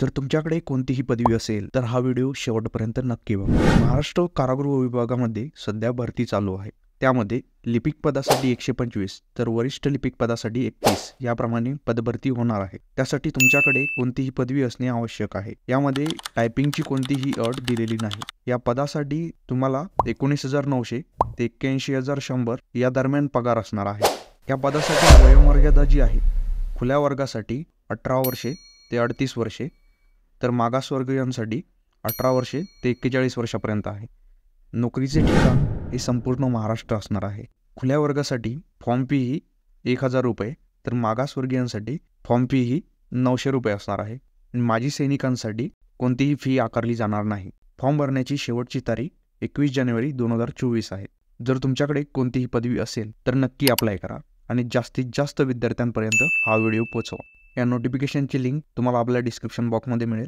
जर तुमच्याकडे कोणतीही पदवी असेल तर हा व्हिडिओ शेवटपर्यंत नक्की बघा। महाराष्ट्र कारागृह विभागामध्ये सध्या भरती चालू आहे। त्यामध्ये लिपिक पदासाठी 125 तर वरिष्ठ लिपिक पदासाठी 31 याप्रमाणे पदभरती होणार आहे। त्यासाठी तुमच्याकडे कोणतीही पदवी असणे आवश्यक आहे। यामध्ये टायपिंगची कोणतीही अट दिलेली नाही। या पदासाठी तुम्हाला 19,900 ते 81,100 या दरम्यान पगार असणार आहे। या पदासाठी वयोमर्यादा जी आहे खुल्या वर्गासाठी 18 वर्षे ते 38 वर्षे तर मागासवर्गीयांसाठी 18 वर्षे ते 41 वर्षापर्यंत आहे। नोकरीचे ठिकाण हे संपूर्ण महाराष्ट्र असणार आहे। खुल्या वर्गासाठी फॉर्म फी ही 1,000 रुपये तर मागासवर्गीयांसाठी फॉर्म फी ही 900 रुपये असणार आहे। माजी सैनिकांसाठी कोणतीही फी आकारली जाणार नाही। फॉर्म भरण्याची शेवटची तारीख 21 जानेवारी 2024 आहे। जर तुमच्याकडे कोणतीही पदवी असेल तर नक्की अप्लाय करा आणि जास्तीत जास्त विद्यार्थ्यांपर्यंत हा व्हिडिओ पोहोचवा। या नोटिफिकेशनची लिंक तुम्हाला आपल्या डिस्क्रिप्शन बॉक्समध्ये मिळेल।